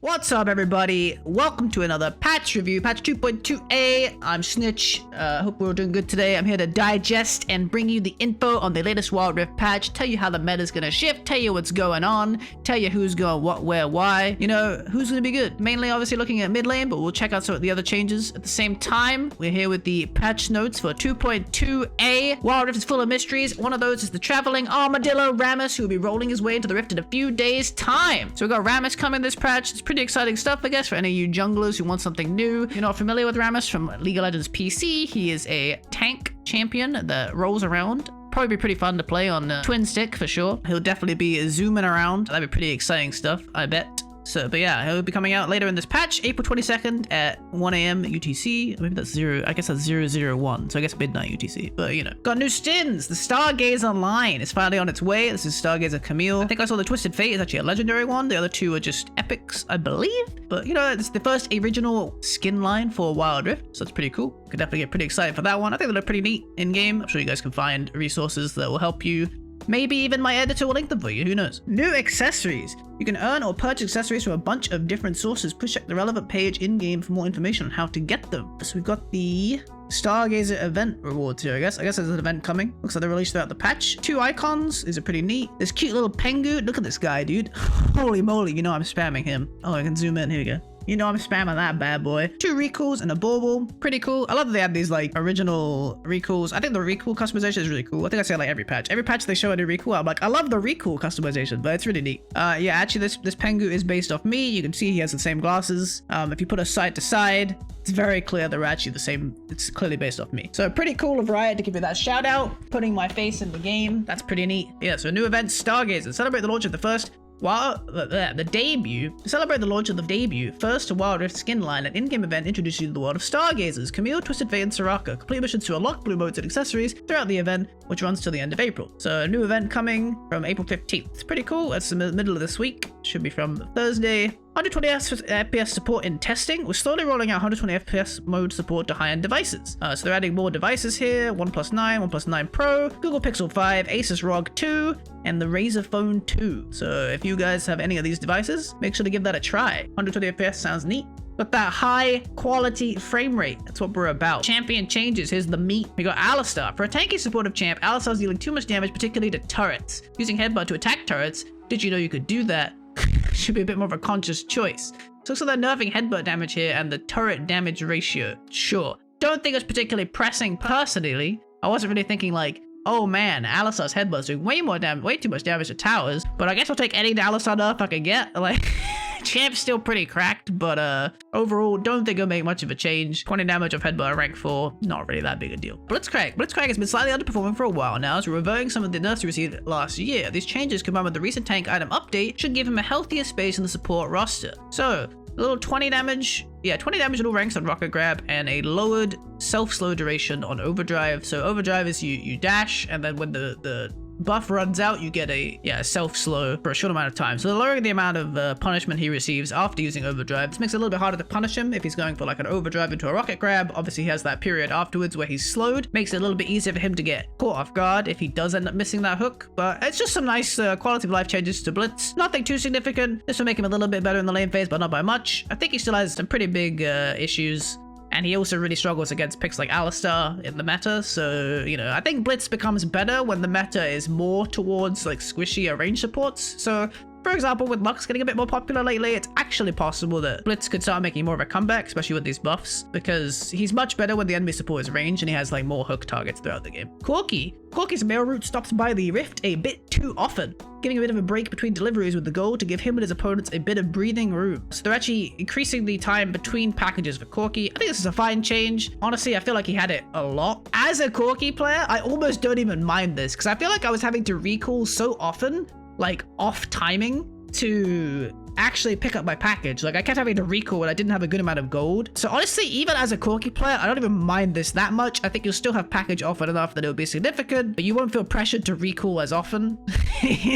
What's up, everybody? Welcome to another patch review, patch 2.2a. I'm Snitch. Hope we're doing good today. I'm here to digest and bring you the info on the latest Wild Rift patch, tell you how the meta's gonna shift, tell you what's going on, tell you who's going what, where, why, you know, who's gonna be good. Mainly, obviously, looking at mid lane, but we'll check out some of the other changes. At the same time, we're here with the patch notes for 2.2a. Wild Rift is full of mysteries. One of those is the traveling armadillo Rammus, who will be rolling his way into the Rift in a few days' time. So we got Rammus coming this patch. It's pretty exciting stuff, I guess, for any of you junglers who want something new. You're not familiar with Rammus from League of Legends PC. He is a tank champion that rolls around. Probably be pretty fun to play on twin stick for sure. He'll definitely be zooming around. That'd be pretty exciting stuff, I bet. So, but yeah, he'll be coming out later in this patch, April 22nd at 1 a.m. UTC. Maybe that's I guess that's 001, so I guess midnight UTC. But, you know. Got new skins! The Stargazer line is finally on its way. This is Stargazer Camille. I think I saw the Twisted Fate is actually a legendary one. The other two are just epics, I believe. But, you know, it's the first original skin line for Wild Rift, so it's pretty cool. Could definitely get pretty excited for that one. I think they look pretty neat in-game. I'm sure you guys can find resources that will help you. Maybe even my editor will link them for you, who knows. New accessories. You can earn or purchase accessories from a bunch of different sources. Please check the relevant page in-game for more information on how to get them. So we've got the Stargazer event rewards here, I guess. there's an event coming. Looks like they're released throughout the patch. 2 icons. These are pretty neat. This cute little pengu. Look at this guy, dude. Holy moly, you know I'm spamming him. Oh, I can zoom in. Here we go. You know I'm spamming that bad boy. 2 recalls and a bauble. Pretty cool. I love that they have these like original recalls. I think the recall customization is really cool. I think I say like every patch. Every patch they show a new recall. I'm like, I love the recall customization, but it's really neat. Yeah, actually this pengu is based off me. You can see he has the same glasses. If you put us side to side, it's very clear they're actually the same. It's clearly based off me. So pretty cool of Riot to give me that shout out. Putting my face in the game. That's pretty neat. Yeah, so a new event, Stargazer. Celebrate the launch of the first to celebrate the launch of the debut first Wild Rift skin line, an in-game event introduces you to the world of Stargazers, Camille, Twisted Fate, and Soraka. Complete missions to unlock blue modes and accessories throughout the event, which runs till the end of April. So a new event coming from April 15th. It's pretty cool. It's the middle of this week. Should be from Thursday. 120 FPS support in testing. We're slowly rolling out 120 FPS mode support to high-end devices. So they're adding more devices here. OnePlus 9, OnePlus 9 Pro, Google Pixel 5, Asus ROG 2, and the Razer Phone 2. So if you guys have any of these devices, make sure to give that a try. 120 FPS sounds neat. But that high quality frame rate, that's what we're about. Champion changes, here's the meat. We got Alistar. For a tanky supportive champ, Alistar is dealing too much damage, particularly to turrets. Using headbutt to attack turrets, did you know you could do that? Should be a bit more of a conscious choice. So they're nerfing headbutt damage here and the turret damage ratio. Sure. Don't think it's particularly pressing personally. I wasn't really thinking like, oh man, Alistar's headbutt's doing way too much damage to towers, but I guess I'll take any Alistar nerf I can get. Like, champ's still pretty cracked, but overall, don't think it'll make much of a change. 20 damage of headbutt at rank 4, not really that big a deal. Blitzcrank has been slightly underperforming for a while now, as we're reverting some of the nerfs he received last year. These changes combined with the recent tank item update should give him a healthier space in the support roster. So, a little 20 damage at all ranks on Rocket Grab, and a lowered self-slow duration on Overdrive. So Overdrive is you dash, and then when the buff runs out, you get a self-slow for a short amount of time. So they're lowering the amount of punishment he receives after using Overdrive. This makes it a little bit harder to punish him if he's going for like an Overdrive into a Rocket Grab. Obviously he has that period afterwards where he's slowed. Makes it a little bit easier for him to get caught off guard if he does end up missing that hook. But it's just some nice quality of life changes to Blitz. Nothing too significant. This will make him a little bit better in the lane phase, but not by much. I think he still has some pretty big issues. And he also really struggles against picks like Alistar in the meta. So, you know, I think Blitz becomes better when the meta is more towards like squishy range supports. So, for example, with Lux getting a bit more popular lately, it's actually possible that Blitz could start making more of a comeback, especially with these buffs, because he's much better when the enemy support is range and he has like more hook targets throughout the game. Corki's mail route stops by the Rift a bit too often, giving a bit of a break between deliveries with the goal to give him and his opponents a bit of breathing room. So they're actually increasing the time between packages for Corki. I think this is a fine change. Honestly, I feel like he had it a lot. As a Corki player, I almost don't even mind this, because I feel like I was having to recall so often, like off timing, to actually pick up my package. Like I kept having to recall when I didn't have a good amount of gold. So honestly, even as a Corki player, I don't even mind this that much. I think you'll still have package often enough that it'll be significant, but you won't feel pressured to recall as often.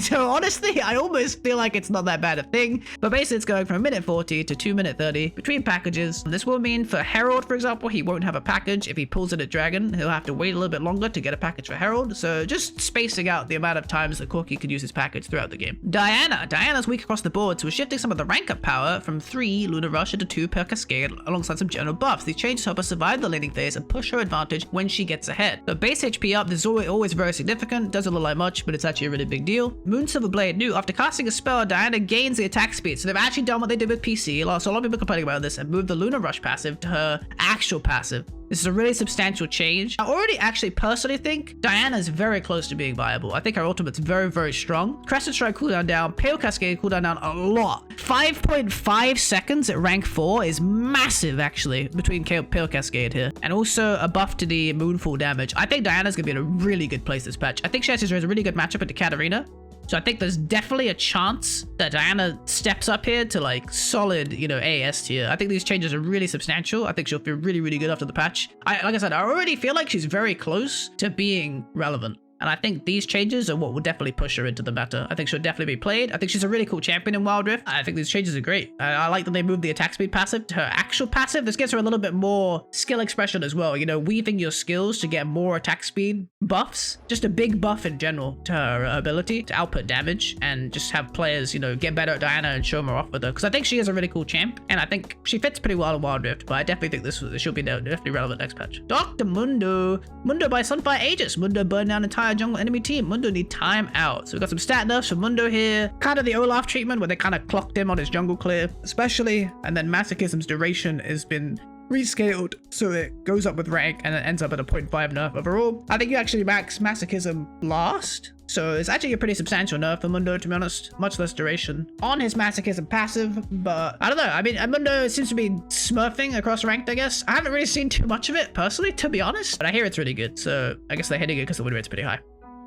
So honestly, I almost feel like it's not that bad a thing. But basically it's going from 1:40 to 2:30 between packages. This will mean for Herald, for example, he won't have a package. If he pulls it at Dragon, he'll have to wait a little bit longer to get a package for Herald. So just spacing out the amount of times that Corki could use his package throughout the game. Diana's weak across the board, so we're shifting some of the rank up power from 3 Lunar Rush into 2 per cascade alongside some general buffs. These changes help her survive the laning phase and push her advantage when she gets ahead. The base HP up, this is always very significant, doesn't look like much, but it's actually a really big deal. Moon Silver Blade new, after casting a spell, Diana gains the attack speed. So they've actually done what they did with PC. So a lot of people complaining about this and moved the Lunar Rush passive to her actual passive. This is a really substantial change. I already actually personally think Diana's very close to being viable. I think her ultimate's very, very strong. Crescent Strike cooldown down, Pale Cascade cooldown down a lot. 5.5 seconds at rank 4 is massive, actually, between Pale Cascade here. And also a buff to the Moonfall damage. I think Diana's gonna be in a really good place this patch. I think she has a really good matchup with the Katarina. So I think there's definitely a chance that Diana steps up here to like solid, you know, AS tier. I think these changes are really substantial. I think she'll feel really, really good after the patch. Like I said, I already feel like she's very close to being relevant. And I think these changes are what will definitely push her into the meta. I think she'll definitely be played. I think she's a really cool champion in Wild Rift. I think these changes are great. I like that they moved the attack speed passive to her actual passive. This gives her a little bit more skill expression as well. You know, weaving your skills to get more attack speed buffs. Just a big buff in general to her ability to output damage and just have players, you know, get better at Diana and show more off with her. Because I think she is a really cool champ. And I think she fits pretty well in Wild Rift. But I definitely think she'll be definitely relevant next patch. Dr. Mundo. Mundo by Sunfire Aegis. Mundo burned down entire jungle enemy team. Mundo need time out. So we've got some stat nerfs for Mundo here. Kind of the Olaf treatment where they kind of clocked him on his jungle clear, especially. And then Masochism's duration has been rescaled so it goes up with rank and it ends up at a 0.5 nerf overall. I think you actually max Masochism last. So it's actually a pretty substantial nerf for Mundo, to be honest. Much less duration on his Masochism passive, but I don't know. I mean, Mundo seems to be smurfing across ranked, I guess. I haven't really seen too much of it, personally, to be honest. But I hear it's really good, so I guess they're hitting it because the win rate's pretty high.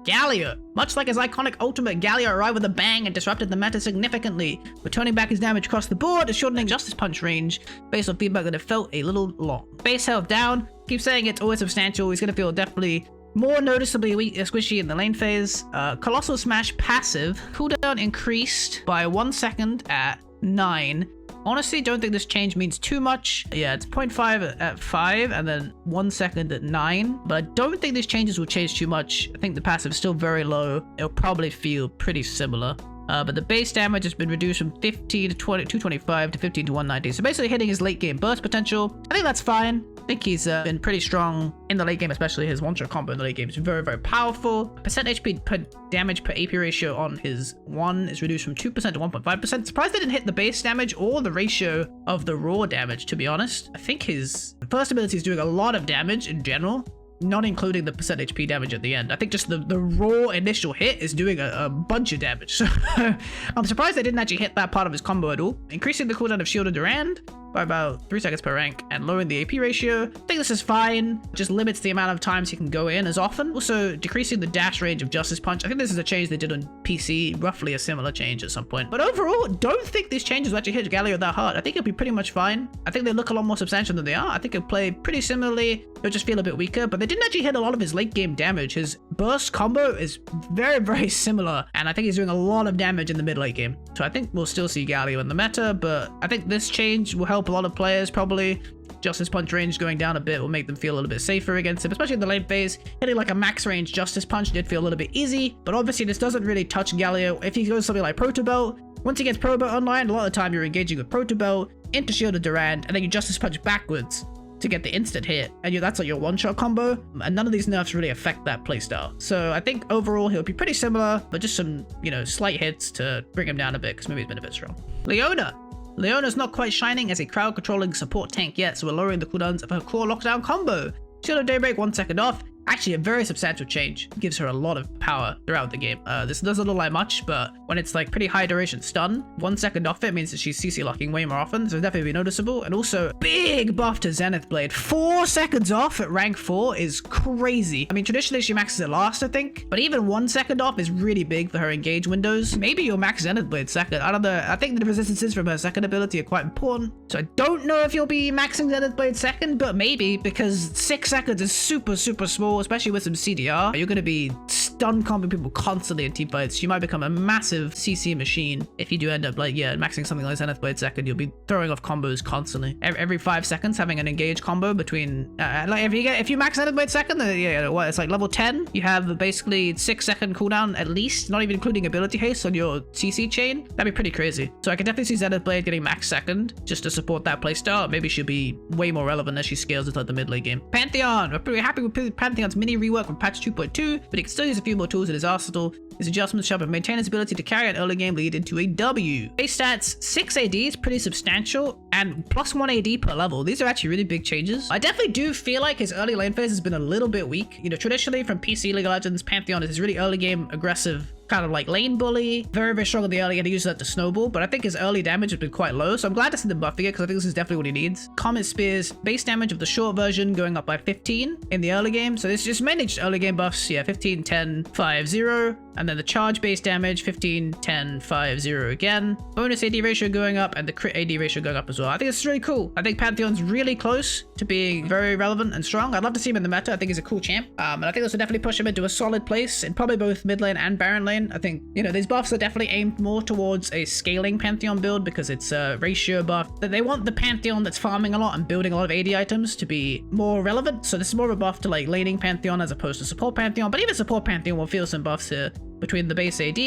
Galio. Much like his iconic ultimate, Galio arrived with a bang and disrupted the meta significantly, returning back his damage across the board and shortening Justice Punch range based on feedback that it felt a little long. Base health down. Keep saying it's always substantial. He's going to feel definitely more noticeably weak, squishy in the lane phase. Colossal Smash passive. Cooldown increased by 1 second at 9. Honestly, don't think this change means too much. Yeah, it's 0.5 at 5 and then 1 second at 9. But I don't think these changes will change too much. I think the passive is still very low. It'll probably feel pretty similar. But the base damage has been reduced from 50 to 225 to 15 to 190. So basically hitting his late game burst potential. I think that's fine. I think he's been pretty strong in the late game, especially his one-shot combo in the late game is very, very powerful. Percent HP per damage per AP ratio on his 1 is reduced from 2% to 1.5%. Surprised they didn't hit the base damage or the ratio of the raw damage, to be honest. I think his first ability is doing a lot of damage in general, not including the percent HP damage at the end. I think just the raw initial hit is doing a bunch of damage. So I'm surprised they didn't actually hit that part of his combo at all. Increasing the cooldown of Shield of Durand by about 3 seconds per rank and lowering the AP ratio. I think this is fine. Just limits the amount of times he can go in as often. Also decreasing the dash range of Justice Punch. I think this is a change they did on PC, roughly a similar change at some point. But overall, don't think these changes will actually hit Galio that hard. I think it'll be pretty much fine. I think they look a lot more substantial than they are. I think it'll play pretty similarly. It'll just feel a bit weaker, but they didn't actually hit a lot of his late game damage. His burst combo is very, very similar, and I think he's doing a lot of damage in the mid-late game. So I think we'll still see Galio in the meta, but I think this change will help a lot of players probably. Justice Punch range going down a bit will make them feel a little bit safer against him, especially in the late phase. Hitting like a max range Justice Punch did feel a little bit easy, but obviously this doesn't really touch Galio. If he goes something like Proto Belt, once he gets Proto Belt online, a lot of the time you're engaging with Proto Belt into Shield of Durand, and then you Justice Punch backwards to get the instant hit, and that's like your one-shot combo, and none of these nerfs really affect that playstyle. So I think overall he'll be pretty similar, but just some, you know, slight hits to bring him down a bit, because maybe he's been a bit strong. Leona. Leona's not quite shining as a crowd-controlling support tank yet, so we're lowering the cooldowns of her core lockdown combo. Shield of Daybreak 1 second off. Actually a very substantial change. Gives her a lot of power throughout the game. This doesn't look like much, but when it's like pretty high duration stun, 1 second off it means that she's CC locking way more often, so it'll definitely be noticeable. And also big buff to Zenith Blade. 4 seconds off at rank 4 is crazy. I mean, traditionally she maxes it last, I think, but even 1 second off is really big for her engage windows. Maybe you'll max Zenith Blade second. I don't know. I think the resistances from her second ability are quite important, so I don't know if you'll be maxing Zenith Blade second, but maybe, because 6 seconds is super, super small, especially with some CDR. You're going to be stun comboing people constantly in team fights. She might become a massive CC machine if you do end up like, yeah, maxing something like Zenith Blade second. You'll be throwing off combos constantly. Every 5 seconds having an engaged combo between, like if you max Zenith Blade second, then yeah, what, it's like level 10. You have basically 6-second cooldown at least, not even including ability haste on your CC chain. That'd be pretty crazy. So I could definitely see Zenith Blade getting max second just to support that playstyle. Maybe she'll be way more relevant as she scales into like the mid lane game. Pantheon, we're pretty happy with Pantheon's mini rework from patch 2.2, but he can still use a few more tools in his arsenal. His adjustments shall maintain his ability to carry an early game lead into a W. Base stats, 6 AD is pretty substantial, and +1 AD per level. These are actually really big changes. I definitely do feel like his early lane phase has been a little bit weak. You know, traditionally from PC League of Legends, Pantheon is really early game aggressive, kind of like lane bully, very, very strong in the early game. He uses that to snowball, but I think his early damage has been quite low, so I'm glad to see them buffing it because I think this is definitely what he needs. Comet Spears, base damage of the short version going up by 15 in the early game, so this is just mainly just early game buffs. Yeah, 15, 10, 5, 0, and then the charge base damage, 15, 10, 5, 0 again. Bonus AD ratio going up, and the crit AD ratio going up as well. I think it's really cool. I think Pantheon's really close to being very relevant and strong. I'd love to see him in the meta. I think he's a cool champ, and I think this will definitely push him into a solid place in probably both mid lane and Baron lane. I think, you know, these buffs are definitely aimed more towards a scaling Pantheon build because it's a ratio buff. That they want the Pantheon that's farming a lot and building a lot of AD items to be more relevant. So this is more of a buff to like laning Pantheon as opposed to support Pantheon. But even support Pantheon will feel some buffs here between the base AD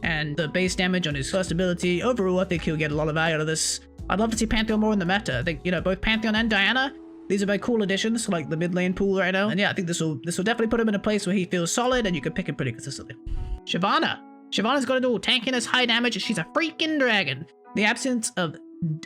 and the base damage on his first ability. Overall, I think he'll get a lot of value out of this. I'd love to see Pantheon more in the meta. I think, you know, both Pantheon and Diana, these are very cool additions to like the mid lane pool right now. And yeah, I think this will definitely put him in a place where he feels solid and you can pick him pretty consistently. Shyvana. Shyvana's got to do tankiness, high damage, and she's a freaking dragon. The absence of...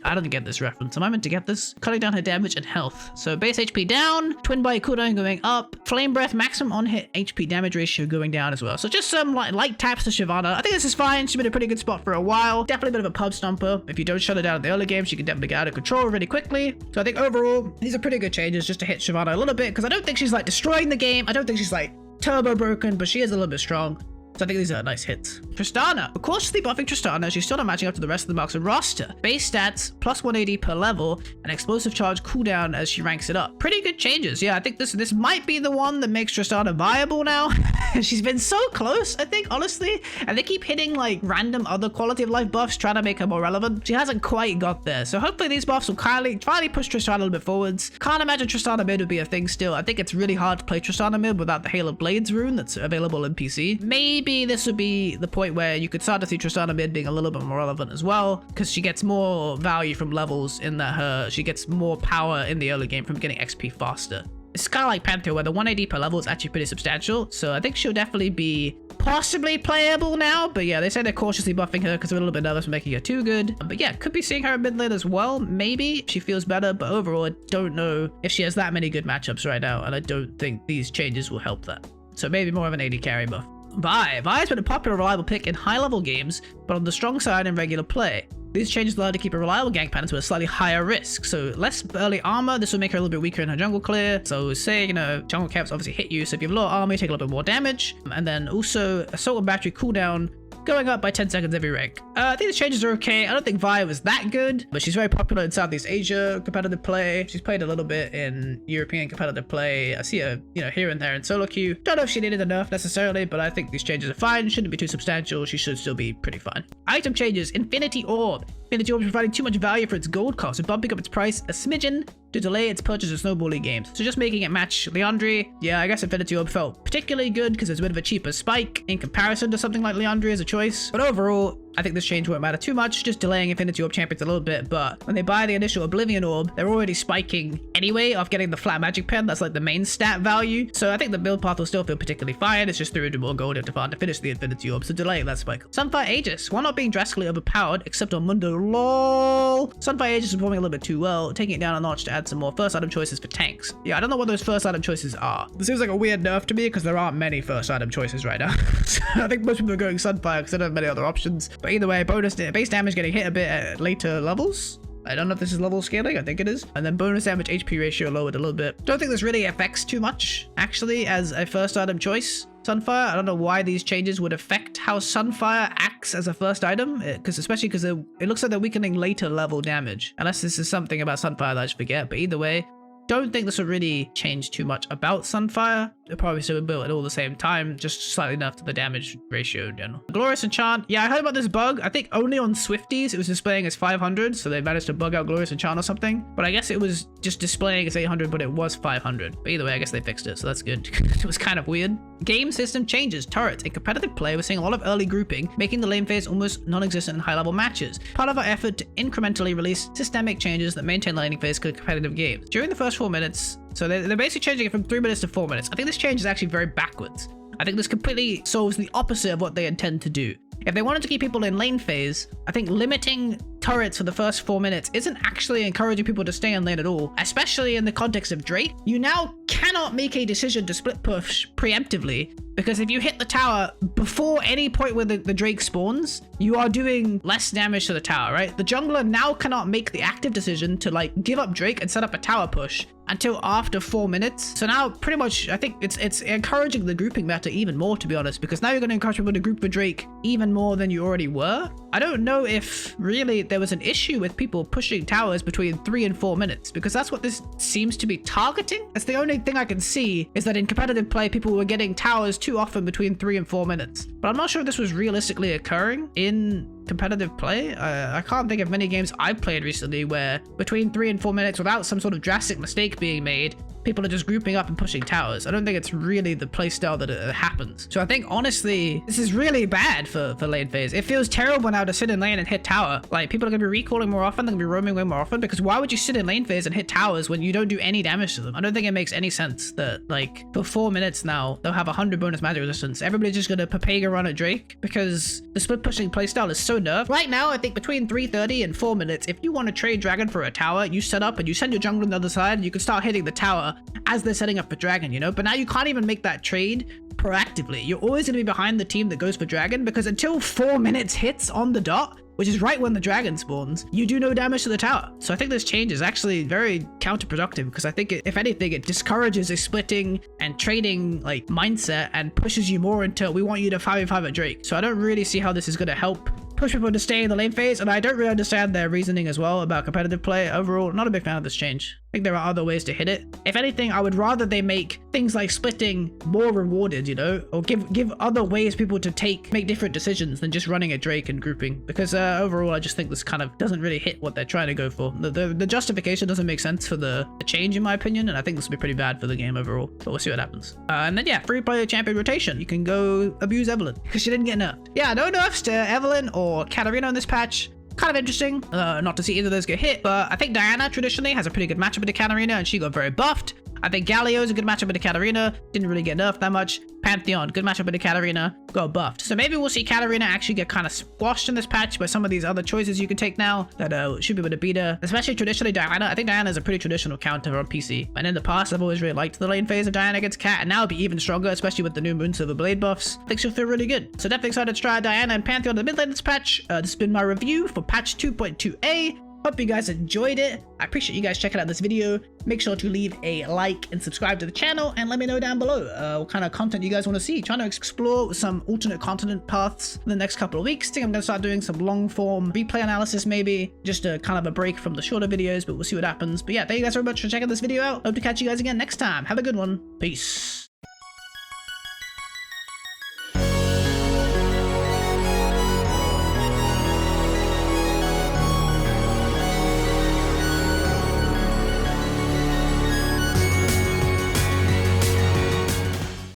I don't get this reference. Am I meant to get this? Cutting down her damage and health. So base HP down, twin body cooldown going up, flame breath, maximum on hit HP damage ratio going down as well. So just some light taps to Shyvana. I think this is fine. She's been in a pretty good spot for a while. Definitely a bit of a pub stomper. If you don't shut her down in the early game, she can definitely get out of control really quickly. So I think overall, these are pretty good changes just to hit Shyvana a little bit because I don't think she's like destroying the game. I don't think she's like turbo broken, but she is a little bit strong. So I think these are nice hits. Tristana. We're cautiously buffing Tristana. She's still not matching up to the rest of the Marksman roster. Base stats, +1 AD per level, and explosive charge cooldown as she ranks it up. Pretty good changes. Yeah, I think this might be the one that makes Tristana viable now. She's been so close, I think, honestly. And they keep hitting like random other quality of life buffs trying to make her more relevant. She hasn't quite got there. So hopefully these buffs will finally push Tristana a little bit forwards. Can't imagine Tristana mid would be a thing still. I think it's really hard to play Tristana mid without the Hail of Blades rune that's available in PC. Maybe this would be the point where you could start to see Tristana mid being a little bit more relevant as well, because she gets more value from levels in that she gets more power in the early game from getting XP faster. It's kind of like Pantheon where the 1 AD per level is actually pretty substantial, so I think she'll definitely be possibly playable now. But yeah, they say they're cautiously buffing her because they're a little bit nervous for making her too good. But yeah, could be seeing her in mid lane as well, maybe if she feels better, but overall I don't know if she has that many good matchups right now, and I don't think these changes will help that. So maybe more of an AD carry buff. Vi has been a popular reliable pick in high level games, but on the strong side in regular play. These changes allow her to keep a reliable gank pattern to a slightly higher risk, so less early armor. This will make her a little bit weaker in her jungle clear. So say, you know, jungle camps obviously hit you, so if you have low armor, you take a little bit more damage. And then also assault and battery cooldown going up by 10 seconds every rank. I think the changes are okay. I don't think Vi was that good, but she's very popular in Southeast Asia competitive play. She's played a little bit in European competitive play. I see her, you know, here and there in solo queue. Don't know if she needed a nerf necessarily, but I think these changes are fine. Shouldn't be too substantial. She should still be pretty fine. Item changes. Infinity Orb. Infinity Orb is providing too much value for its gold cost and bumping up its price a smidgen to delay its purchase of Snowball League games. So just making it match Leandri. Yeah, I guess Infinity Orb felt particularly good because it's a bit of a cheaper spike in comparison to something like Leandri as a choice. But overall, I think this change won't matter too much, just delaying Infinity Orb champions a little bit, but when they buy the initial Oblivion Orb, they're already spiking anyway off getting the flat magic pen. That's like the main stat value. So I think the build path will still feel particularly fine. It's just 300 more gold you have to find to finish the Infinity Orb, so delaying that spike. Sunfire Aegis, while not being drastically overpowered, except on Mundo, lol. Sunfire Aegis is performing a little bit too well, taking it down a notch to add some more first item choices for tanks. Yeah, I don't know what those first item choices are. This seems like a weird nerf to me because there aren't many first item choices right now. So I think most people are going Sunfire because they don't have many other options. But either way, bonus base damage getting hit a bit at later levels. I don't know if this is level scaling, I think it is. And then bonus damage HP ratio lowered a little bit. Don't think this really affects too much, actually, as a first item choice. Sunfire, I don't know why these changes would affect how Sunfire acts as a first item, especially because it looks like they're weakening later level damage. Unless this is something about Sunfire that I just forget, but either way, don't think this will really change too much about Sunfire. They'll probably still build it all the same time, just slightly enough to the damage ratio in general. Glorious Enchant. Yeah, I heard about this bug. I think only on Swifties it was displaying as 500, so they managed to bug out Glorious Enchant or something. But I guess it was just displaying as 800, but it was 500. But either way, I guess they fixed it, so that's good. It was kind of weird. Game system changes. Turrets. In competitive play, we're seeing a lot of early grouping, making the lane phase almost non-existent in high-level matches. Part of our effort to incrementally release systemic changes that maintain laning phase for competitive games. During the first 4 minutes, so they're basically changing it from 3 minutes to 4 minutes. I think this change is actually very backwards. I think this completely solves the opposite of what they intend to do. If they wanted to keep people in lane phase, I think limiting turrets for the first 4 minutes isn't actually encouraging people to stay in lane at all, especially in the context of Drake. You now cannot make a decision to split push preemptively, because if you hit the tower before any point where the Drake spawns, you are doing less damage to the tower, right? The jungler now cannot make the active decision to like give up Drake and set up a tower push until after 4 minutes. So now pretty much I think it's encouraging the grouping meta even more, to be honest, because now you're going to encourage people to group for Drake even more than you already were. I don't know if really there was an issue with people pushing towers between 3 and 4 minutes, because that's what this seems to be targeting. That's the only thing I can see, is that in competitive play people were getting towers too often between 3 and 4 minutes. But I'm not sure if this was realistically occurring in competitive play. I can't think of many games I've played recently where between 3 and 4 minutes, without some sort of drastic mistake being made, people are just grouping up and pushing towers. I don't think it's really the playstyle that it happens. So I think honestly, this is really bad for lane phase. It feels terrible now to sit in lane and hit tower. Like, people are gonna be recalling more often, they're gonna be roaming way more often, because why would you sit in lane phase and hit towers when you don't do any damage to them? I don't think it makes any sense that like for 4 minutes now, they'll have 100 bonus magic resistance. Everybody's just gonna Papega run at Drake because the split pushing playstyle is so nerfed. Right now, I think between 3:30 and 4 minutes, if you want to trade Dragon for a tower, you set up and you send your jungler on the other side, and you can start hitting the tower as they're setting up for Dragon, you know? But now you can't even make that trade proactively. You're always going to be behind the team that goes for Dragon, because until 4 minutes hits on the dot, which is right when the Dragon spawns, you do no damage to the tower. So I think this change is actually very counterproductive, because I think if anything, it discourages a splitting and trading like mindset and pushes you more into, we want you to 5v5 at Drake. So I don't really see how this is going to help push people to stay in the lane phase, and I don't really understand their reasoning as well about competitive play. Overall, not a big fan of this change. I think there are other ways to hit it. If anything, I would rather they make things like splitting more rewarded, you know, or give other ways people to make different decisions than just running a Drake and grouping, because overall I just think this kind of doesn't really hit what they're trying to go for. The justification doesn't make sense for the change, in my opinion, and I think this will be pretty bad for the game overall, but we'll see what happens. And then yeah, free player champion rotation. You can go abuse Evelyn because she didn't get nerfed. Yeah, no nerfs to Evelyn or Katarina in this patch. Kind of interesting not to see either of those get hit, but I think Diana traditionally has a pretty good matchup with the Katarina, and she got very buffed. I think Galio is a good matchup with the Katarina, didn't really get nerfed that much. Pantheon, good matchup with the Katarina, got buffed. So maybe we'll see Katarina actually get kind of squashed in this patch by some of these other choices you can take now that should be able to beat her. Especially traditionally Diana. I think Diana is a pretty traditional counter on PC. And in the past, I've always really liked the lane phase of Diana against Cat, and now it'll be even stronger, especially with the new Moon Silver Blade buffs. I think she'll feel really good. So definitely excited to try Diana and Pantheon in the mid lane this patch. This has been my review for patch 2.2a. Hope you guys enjoyed it. I appreciate you guys checking out this video. Make sure to leave a like and subscribe to the channel, and let me know down below what kind of content you guys want to see. Trying to explore some alternate continent paths in the next couple of weeks. I think I'm going to start doing some long form replay analysis, maybe just a kind of a break from the shorter videos, but we'll see what happens. But yeah, thank you guys very much for checking this video out. Hope to catch you guys again next time. Have a good one. Peace.